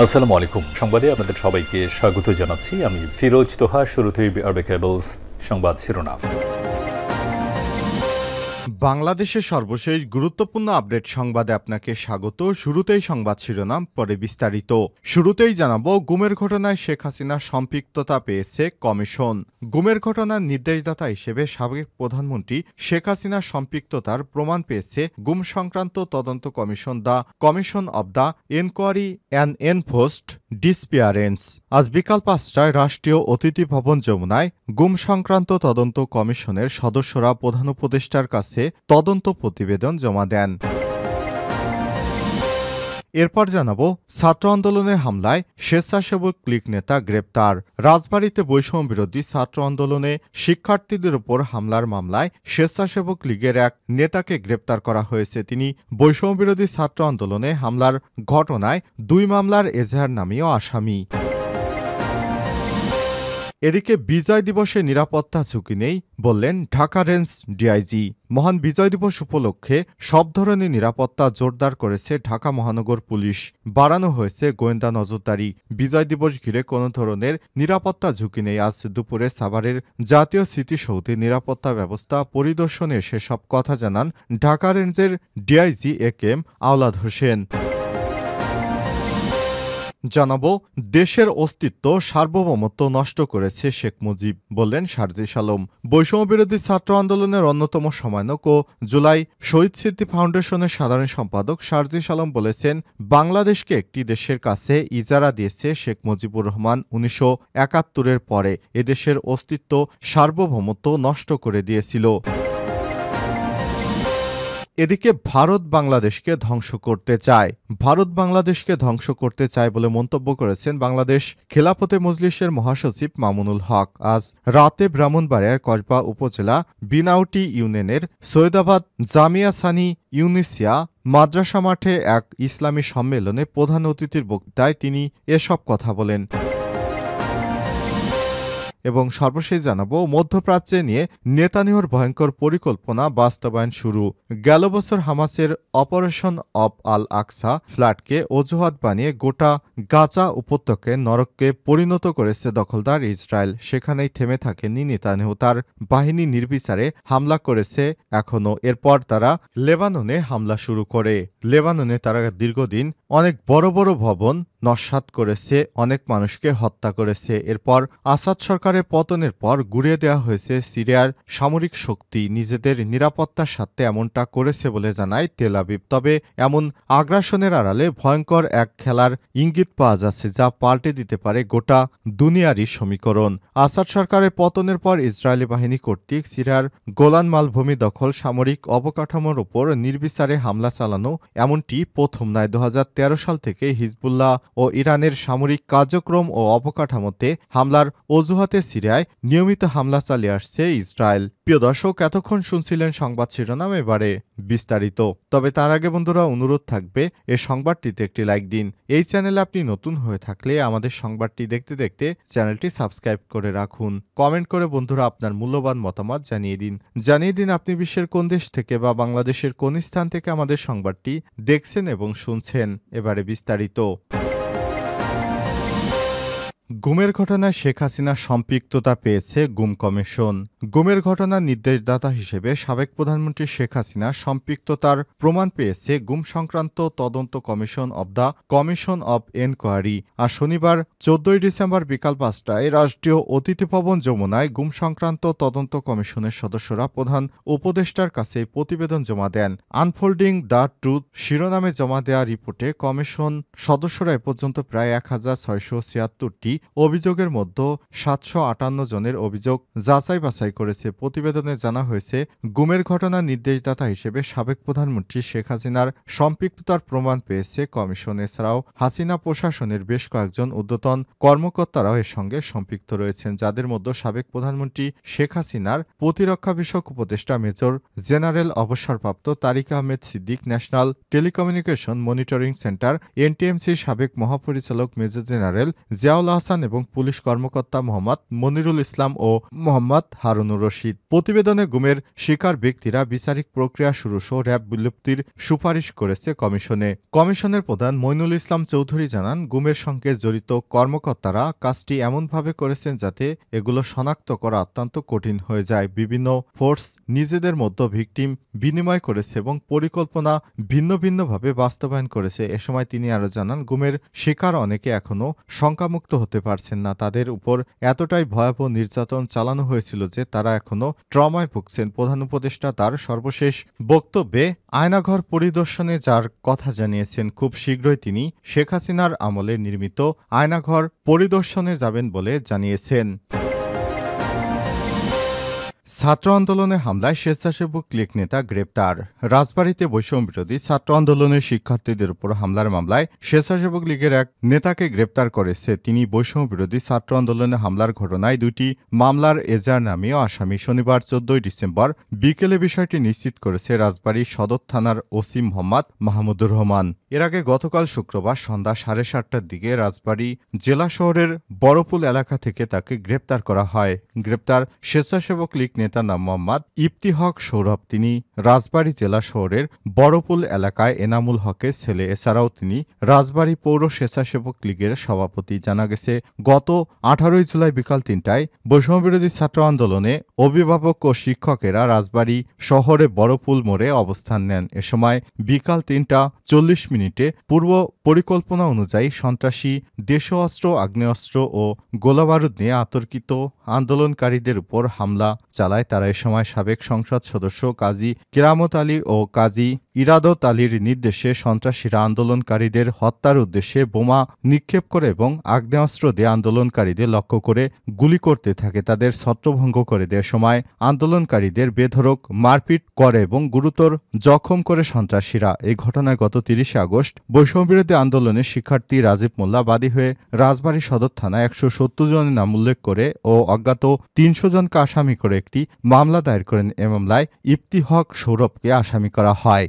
আসসালামু আলাইকুম। সংবাদে আপনাদের সবাইকে স্বাগত জানাচ্ছি। আমি ফিরোজ তোহা। শুরুতেই আরবে কেবলস সংবাদ শিরোনাম। বাংলাদেশের সর্বশেষ গুরুত্বপূর্ণ আপডেট সংবাদে আপনাকে স্বাগত। শুরুতেই সংবাদ শিরোনাম, পরে বিস্তারিত। শুরুতেই জানাবো, গুমের ঘটনায় শেখ হাসিনা সম্পৃক্ততা পেয়েছে কমিশন। গুমের ঘটনার নির্দেশদাতা হিসেবে সাবেক প্রধানমন্ত্রী শেখ হাসিনার সম্পৃক্ততার প্রমাণ পেয়েছে গুম সংক্রান্ত তদন্ত কমিশন, the commission of the enquiry and enforced disappearance. আজ বিকাল ৫টায় রাষ্ট্রীয় অতিথি ভবন যমুনায় গুম সংক্রান্ত তদন্ত কমিশনের সদস্যরা প্রধান উপদেষ্টার কাছে তদন্ত প্রতিবেদন জমা দেন। এরপর জানাবো, ছাত্র আন্দোলনে হামলায় স্বেচ্ছাসেবক লীগ নেতা গ্রেপ্তার। রাজবাড়ীতে বৈষম্য বিরোধী ছাত্র আন্দোলনে শিক্ষার্থীদের উপর হামলার মামলায় স্বেচ্ছাসেবক লীগের এক নেতাকে গ্রেপ্তার করা হয়েছে। তিনি বৈষম্য বিরোধী ছাত্র আন্দোলনে হামলার ঘটনায় ২ মামলার এজাহার নামীয় আসামি। এদিকে বিজয় দিবসে নিরাপত্তা ঝুঁকি নেই বললেন ঢাকা রেঞ্জ ডিআইজি। মহান বিজয় দিবস উপলক্ষে সব ধরনের নিরাপত্তা জোরদার করেছে ঢাকা মহানগর পুলিশ। বাড়ানো হয়েছে গোয়েন্দা নজরদারি। বিজয় দিবস ঘিরে কোনো ধরনের নিরাপত্তা ঝুঁকি নেই। আজ দুপুরে সাভারের জাতীয় স্মৃতিসৌধে নিরাপত্তা ব্যবস্থা পরিদর্শনে সেসব কথা জানান ঢাকা রেঞ্জের ডিআইজি একেএম আওলাদ হোসেন। জানাবো, দেশের অস্তিত্ব সার্বভৌমত্ব নষ্ট করেছে শেখ মুজিব, বললেন শারজিস আলম। বৈষম্যবিরোধী ছাত্র আন্দোলনের অন্যতম সমন্বয়ক ও জুলাই শহীদ স্মৃতি ফাউন্ডেশনের সাধারণ সম্পাদক শারজিস আলম বলেছেন, বাংলাদেশকে একটি দেশের কাছে ইজারা দিয়েছে শেখ মুজিবুর রহমান ১৯৭১-এর পরে। এদেশের অস্তিত্ব সার্বভৌমত্ব নষ্ট করে দিয়েছিল। এদিকে ভারত বাংলাদেশকে ধ্বংস করতে চায়। ভারত বাংলাদেশকে ধ্বংস করতে চায় বলে মন্তব্য করেছেন বাংলাদেশ খেলাফতে মজলিসের মহাসচিব মামুনুল হক। আজ রাতে ব্রাহ্মণবাড়িয়ার কসবা উপজেলা বিনাউটি ইউনিয়নের সৈয়দাবাদ জামিয়া সানি ইউনিসিয়া মাদ্রাসা মাঠে এক ইসলামী সম্মেলনে প্রধান অতিথির বক্তৃতায় তিনি এসব কথা বলেন। এবং সর্বশেষ জানাবো, মধ্যপ্রাচ্যে নিয়ে নেতানিয়াহুর ভয়ঙ্কর পরিকল্পনা বাস্তবায়ন শুরু। গেল বছর হামাসের অপারেশন অব আল আকসা ফ্ল্যাটকে অজুহাত বানিয়ে গোটা গাজা উপত্যকায় নরককে পরিণত করেছে দখলদার ইসরায়েল। সেখানেই থেমে থাকেনি নেতানিয়াহু, তার বাহিনী নির্বিচারে হামলা করেছে এখনও। এরপর তারা লেবাননে হামলা শুরু করে। লেবাননে তারা দীর্ঘদিন অনেক বড় বড় ভবন নস্যাৎ করেছে, অনেক মানুষকে হত্যা করেছে। এরপর আসাদ সরকারের পতনের পর গুড়িয়ে দেওয়া হয়েছে সিরিয়ার সামরিক শক্তি। নিজেদের নিরাপত্তার স্বার্থে এমনটা করেছে বলে জানায় তেল আবিব। তবে এমন আগ্রাসনের আড়ালে ভয়ঙ্কর এক খেলার ইঙ্গিত পাওয়া যাচ্ছে, যা পাল্টে দিতে পারে গোটা দুনিয়ারই সমীকরণ। আসাদ সরকারের পতনের পর ইসরায়েলি বাহিনী কর্তৃক সিরিয়ার গোলান মালভূমি দখল, সামরিক অবকাঠামোর ওপর নির্বিচারে হামলা চালানো এমনটি প্রথম নয়। ২০১৩ সাল থেকে হিজবুল্লাহ ও ইরানের সামরিক কার্যক্রম ও অবকাঠামোতে হামলার অজুহাতে সিরিয়ায় নিয়মিত হামলা চালিয়ে আসছে ইসরায়েল। প্রিয় দর্শক, এতক্ষণ শুনছিলেন সংবাদ শিরোনাম, এবারে বিস্তারিত। তবে তার আগে বন্ধুরা, অনুরোধ থাকবে এই সংবাদটিতে একটি লাইক দিন। এই চ্যানেলে আপনি নতুন হয়ে থাকলে আমাদের সংবাদটি দেখতে দেখতে চ্যানেলটি সাবস্ক্রাইব করে রাখুন। কমেন্ট করে বন্ধুরা আপনার মূল্যবান মতামত জানিয়ে দিন আপনি বিশ্বের কোন দেশ থেকে বা বাংলাদেশের কোন স্থান থেকে আমাদের সংবাদটি দেখছেন এবং শুনছেন। এবারে বিস্তারিত। গুমের ঘটনায় শেখ হাসিনা সম্পৃক্ততা পেয়েছে গুম কমিশন। গুমের ঘটনার নির্দেশদাতা হিসেবে সাবেক প্রধানমন্ত্রী শেখ হাসিনা সম্পৃক্ততার প্রমাণ পেয়েছে গুম সংক্রান্ত তদন্ত কমিশন of the commission of enquiry. আর শনিবার ১৪ ডিসেম্বর বিকাল ৫টায় রাষ্ট্রীয় অতিথি ভবন যমুনায় গুম সংক্রান্ত তদন্ত কমিশনের সদস্যরা প্রধান উপদেষ্টার কাছে প্রতিবেদন জমা দেন। আনফোল্ডিং দ্য ট্রুথ শিরোনামে জমা দেওয়া রিপোর্টে কমিশন সদস্যরা এ পর্যন্ত প্রায় ১,৬৭৬টি অভিযোগের মধ্যে ৭৫৮ জনের অভিযোগ যাচাই বাছাই করেছে। প্রতিবেদনে জানা হয়েছে, গুমের ঘটনার নির্দেশদাতা হিসেবে সাবেক প্রধানমন্ত্রী শেখ হাসিনার সম্পৃক্ততার প্রমাণ পেয়েছে কমিশন। এছাড়াও হাসিনা প্রশাসনের বেশ কয়েকজন ঊর্ধ্বতন কর্মকর্তারাও এর সঙ্গে সম্পৃক্ত রয়েছেন, যাদের মধ্যে সাবেক প্রধানমন্ত্রী শেখ হাসিনার প্রতিরক্ষা বিষয়ক উপদেষ্টা মেজর জেনারেল অবসরপ্রাপ্ত Tariq Ahmed Siddique, national telecommunication monitoring centre এনটিএমসির সাবেক মহাপরিচালক মেজর জেনারেল জিয়াউল হাসান এবং পুলিশ কর্মকর্তা মোহাম্মদ মনিরুল ইসলাম ও মোহাম্মদ হারুনুর রশিদ। প্রতিবেদনে গুমের শিকার ব্যক্তিরা বিচারিক প্রক্রিয়া শুরুসহ র্যাব বিলুপ্তির সুপারিশ করেছে কমিশনে। কমিশনের প্রধান মইনুল ইসলাম চৌধুরী জানান, গুমের সঙ্গে জড়িত কর্মকর্তারা কাজটি এমনভাবে করেছেন যাতে এগুলো শনাক্ত করা অত্যন্ত কঠিন হয়ে যায়। বিভিন্ন ফোর্স নিজেদের মধ্যে ভিকটিম বিনিময় করেছে এবং পরিকল্পনা ভিন্ন ভিন্নভাবে বাস্তবায়ন করেছে। এ সময় তিনি আরও জানান, গুমের শিকার অনেকে এখনও শঙ্কামুক্ত হতে পারছেন না। তাদের উপর এতটাই ভয়াবহ নির্যাতন চালানো হয়েছিল যে তারা এখনও ট্রমায় ভুগছেন। প্রধান উপদেষ্টা তার সর্বশেষ বক্তব্যে আয়নাঘর পরিদর্শনে যার কথা জানিয়েছেন। খুব শীঘ্রই তিনি শেখ হাসিনার আমলে নির্মিত আয়নাঘর পরিদর্শনে যাবেন বলে জানিয়েছেন। ছাত্র আন্দোলনে হামলায় স্বেচ্ছাসেবক লীগ নেতা গ্রেপ্তার। রাজবাড়ীতে বৈষম্যবিরোধী ছাত্র আন্দোলনের শিক্ষার্থীদের উপর হামলার মামলায় স্বেচ্ছাসেবক লীগের এক নেতাকে গ্রেপ্তার করেছে। তিনি বৈষম্যবিরোধী ছাত্র আন্দোলনে হামলার ঘটনায় দুটি মামলার এজাহার নামীয় আসামি। শনিবার 14 ডিসেম্বর বিকেলে বিষয়টি নিশ্চিত করেছে রাজবাড়ী সদর থানার ওসি মোহাম্মদ মাহমুদুর রহমান। এর আগে গতকাল শুক্রবার সন্ধ্যা 7:30টার দিকে রাজবাড়ী জেলা শহরের বড়পুল এলাকা থেকে তাকে গ্রেপ্তার করা হয়। গ্রেপ্তার স্বেচ্ছাসেবক লীগ নেতার নাম মোহাম্মদ ইফতিহক সৌরভ। তিনি রাজবাড়ী জেলা শহরের বড়পুল এলাকায় এনামুল হকের ছেলে। এছাড়াও তিনি রাজবাড়ী পৌর স্বেচ্ছাসেবক লীগের সভাপতি। জানা গেছে, গত 18 জুলাই বিকাল 3টায় বৈষম্যবিরোধী ছাত্র আন্দোলনে অভিভাবক ও শিক্ষকেরা রাজবাড়ী শহরে বড়পুল মোড়ে অবস্থান নেন। এ সময় বিকাল 3টা 40 মিনিটে পূর্ব পরিকল্পনা অনুযায়ী সন্ত্রাসী দেশীয় অস্ত্র, আগ্নেয়াস্ত্র ও গোলাবারুদ নিয়ে আতর্কিত আন্দোলনকারীদের উপর হামলা চালায় তারা। এ সময় সাবেক সংসদ সদস্য কাজী কেরামত আলী ও কাজী ইরাদত আলীর নির্দেশে সন্ত্রাসীরা আন্দোলনকারীদের হত্যার উদ্দেশ্যে বোমা নিক্ষেপ করে এবং আগ্নেয়াস্ত্র দিয়ে আন্দোলনকারীদের লক্ষ্য করে গুলি করতে থাকে। তাদের ছত্রভঙ্গ করে দেওয়ার সময় আন্দোলনকারীদের বেধড়ক মারপিট করে এবং গুরুতর জখম করে সন্ত্রাসীরা। এই ঘটনায় গত 30 আগস্ট বৈষম্যবিরোধী আন্দোলনের শিক্ষার্থী রাজীব মোল্লা বাদী হয়ে রাজবাড়ী সদর থানায় 170 জনের নাম উল্লেখ করে ও অজ্ঞাত 300 জনকে আসামি করে একটি মামলা দায়ের করেন। এ মামলায় ইফতিহক সৌরভকে আসামি করা হয়।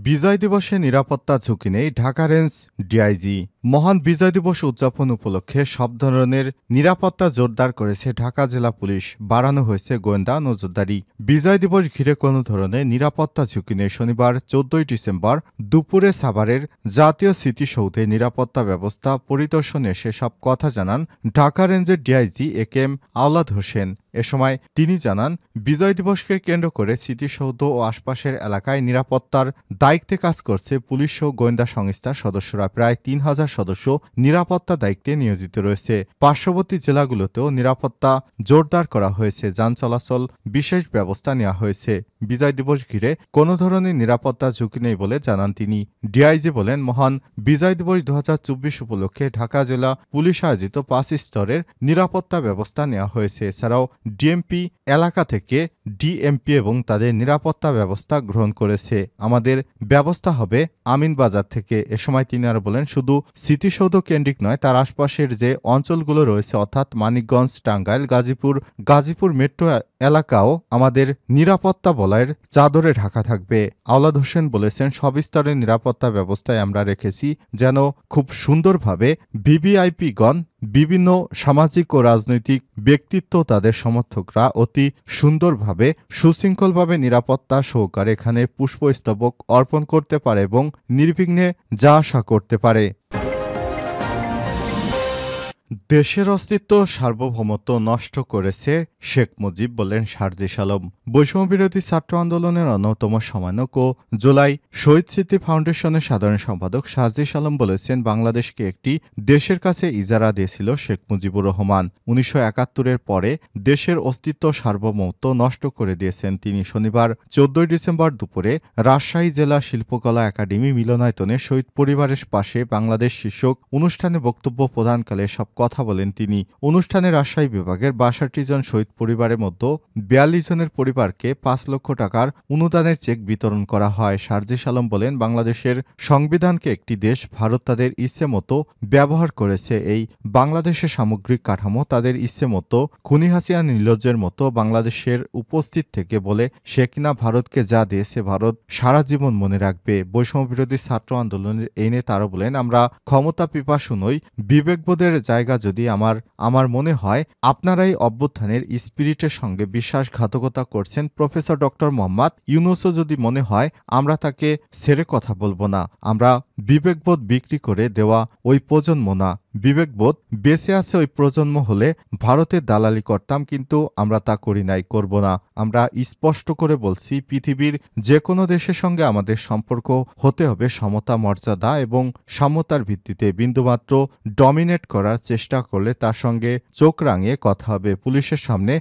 বিজয় দিবসে নিরাপত্তা ঝুঁকি নেই ঢাকা রেঞ্জ ডিআইজি। মহান বিজয় দিবস উদযাপন উপলক্ষে সব ধরনের নিরাপত্তা জোরদার করেছে ঢাকা জেলা পুলিশ। বাড়ানো হয়েছে গোয়েন্দা নজরদারি। বিজয় দিবস ঘিরে কোনো ধরনের নিরাপত্তা ঝুঁকি নেই। শনিবার 14 ডিসেম্বর দুপুরে সাভারের জাতীয় স্মৃতিসৌধে নিরাপত্তা ব্যবস্থা পরিদর্শনে সেসব কথা জানান ঢাকা রেঞ্জের ডিআইজি একেএম আওলাদ হোসেন। এ সময় তিনি জানান, বিজয় দিবসকে কেন্দ্র করে স্মৃতিসৌধ ও আশপাশের এলাকায় নিরাপত্তার দায়িত্বে কাজ করছে পুলিশ ও গোয়েন্দা সংস্থার সদস্যরা। প্রায় 3000 সদস্য নিরাপত্তা দায়িত্বে নিয়োজিত রয়েছে। পার্শ্ববর্তী জেলাগুলোতেও নিরাপত্তা জোরদার করা হয়েছে। যান চলাচল বিশেষ ব্যবস্থা নেওয়া হয়েছে। বিজয় দিবস ঘিরে কোনো ধরনের নিরাপত্তা ঝুঁকি নেই বলে জানান তিনি। ডিআইজি বলেন, মহান বিজয় দিবস 2024 উপলক্ষে ঢাকা জেলা পুলিশ আয়োজিত 5 স্তরের নিরাপত্তা ব্যবস্থা নেওয়া হয়েছে। এছাড়াও ডিএমপি এলাকা থেকে ডিএমপি এবং তাদের নিরাপত্তা ব্যবস্থা গ্রহণ করেছে। আমাদের ব্যবস্থা হবে আমিনবাজার থেকে। এ সময় তিনি আরো বলেন, শুধু স্মৃতিসৌধ কেন্দ্রিক নয়, তার আশপাশের যে অঞ্চলগুলো রয়েছে অর্থাৎ মানিকগঞ্জ, টাঙ্গাইল, গাজীপুর মেট্রো এলাকাও আমাদের নিরাপত্তা বলয়ের চাদরে ঢাকা থাকবে। আওলাদ হোসেন বলেছেন, সব স্তরের নিরাপত্তা ব্যবস্থায় আমরা রেখেছি যেন খুব সুন্দরভাবে ভিভিআইপিগণ, বিভিন্ন সামাজিক ও রাজনৈতিক ব্যক্তিত্ব, তাদের সমর্থকরা অতি সুন্দরভাবে সুশৃঙ্খলভাবে নিরাপত্তা সহকারে এখানে পুষ্পস্তবক অর্পণ করতে পারে এবং নির্বিঘ্নে যা আশা করতে পারে। দেশের অস্তিত্ব সার্বভৌমত্ব নষ্ট করেছে শেখ মুজিব, বললেন শারজিস আলম। বৈষম্যবিরোধী ছাত্র আন্দোলনের অন্যতম সমন্বয়ক ও জুলাই শহীদ স্মৃতি ফাউন্ডেশনের সাধারণ সম্পাদক শারজিস আলম বলেছেন, বাংলাদেশকে একটি দেশের কাছে ইজারা দিয়েছিল শেখ মুজিবুর রহমান। 1971-এর পরে দেশের অস্তিত্ব সার্বভৌমত্ব নষ্ট করে দিয়েছেন তিনি। শনিবার 14 ডিসেম্বর দুপুরে রাজশাহী জেলা শিল্পকলা একাডেমি মিলনায়তনে শহীদ পরিবারের পাশে বাংলাদেশ শীর্ষক অনুষ্ঠানে বক্তব্য প্রদানকালে সব কথা বলেন তিনি। অনুষ্ঠানে রাজশাহী বিভাগের ৬২ জন শহীদ পরিবারের মধ্যে ৪২ জনের পরিবারকে ৫ লক্ষ টাকার অনুদানের চেক বিতরণ করা হয়। সার্জিস আলম বলেন, বাংলাদেশের সংবিধানকে একটি দেশ ভারত তাদের ইচ্ছে মতো ব্যবহার করেছে। এই বাংলাদেশের সামগ্রিক কাঠামো তাদের ইচ্ছে মতো খুনি হাসিনা নির্লজ্জের মতো বাংলাদেশের উপস্থিত থেকে বলে সে কিনা ভারতকে যা দিয়েছে ভারত সারা জীবন মনে রাখবে। বৈষম্যবিরোধী ছাত্র আন্দোলনের এই নেতা আরও বলেন, আমরা ক্ষমতা পিপাসু নই, বিবেকবোধের জায়গা যদি আমার মনে হয় আপনারাই অভ্যুত্থানের স্পিরিটের সঙ্গে বিশ্বাসঘাতকতা করছেন। প্রফেসর ডক্টর মোহাম্মদ ইউনূসও যদি মনে হয় আমরা তাকে ছেড়ে কথা বলবো না। আমরা বিবেকবোধ বিক্রি করে দেওয়া ওই প্রজন্ম না। বিবেকবোধ বেঁচে আছে ওই প্রজন্ম হলে ভারতের দালালি করতাম, কিন্তু আমরা তা করি নাই, করব না। আমরা স্পষ্ট করে বলছি, পৃথিবীর যে কোনো দেশের সঙ্গে আমাদের সম্পর্ক হতে হবে সমতা, মর্যাদা এবং সমতার ভিত্তিতে। বিন্দুমাত্র ডমিনেট করার চেষ্টা করলে তার সঙ্গে চোখ রাঙিয়ে কথা হবে, পুলিশের সামনে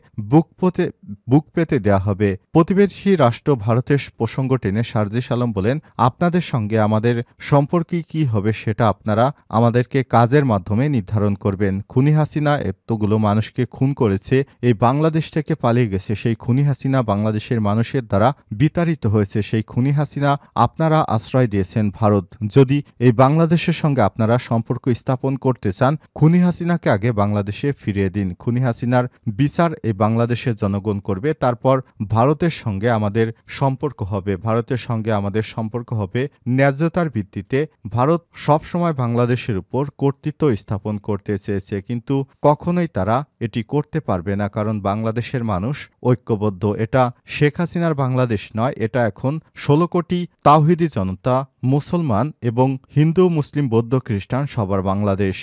বুক পেতে দেওয়া হবে। প্রতিবেশী রাষ্ট্র ভারতের প্রসঙ্গ টেনে সার্জিস আলম বলেন, আপনাদের সঙ্গে আমাদের সম্পর্কে কি হবে সেটা আপনারা আমাদেরকে কাজের মাধ্যমে নির্ধারণ করবেন। খুনি হাসিনা এতগুলো মানুষকে খুন করেছে, এই বাংলাদেশ থেকে পালিয়ে গেছে। সেই খুনি হাসিনা বাংলাদেশের মানুষের দ্বারা বিতাড়িত হয়েছে। সেই খুনি হাসিনা আপনারা আশ্রয় দিয়েছেন ভারত। যদি এই বাংলাদেশের সঙ্গে আপনারা সম্পর্ক স্থাপন করতে চান, খুনি হাসিনাকে আগে বাংলাদেশে ফিরিয়ে দিন। খুনি হাসিনার বিচার এই বাংলাদেশের জনগণ করবে, তারপর ভারতের সঙ্গে আমাদের সম্পর্ক হবে। ভারতের সঙ্গে আমাদের সম্পর্ক হবে ন্যায্যতার ভিত্তিতে। ভারত সবসময় বাংলাদেশের উপর কর্তৃত্ব স্থাপন করতে চেয়েছে, কিন্তু কখনোই তারা এটি করতে পারবে না, কারণ বাংলাদেশের মানুষ ঐক্যবদ্ধ। এটা শেখ হাসিনার বাংলাদেশ নয়, এটা এখন ১৬ কোটি তাওহিদি জনতা, মুসলমান এবং হিন্দু, মুসলিম, বৌদ্ধ, খ্রিস্টান সবার বাংলাদেশ।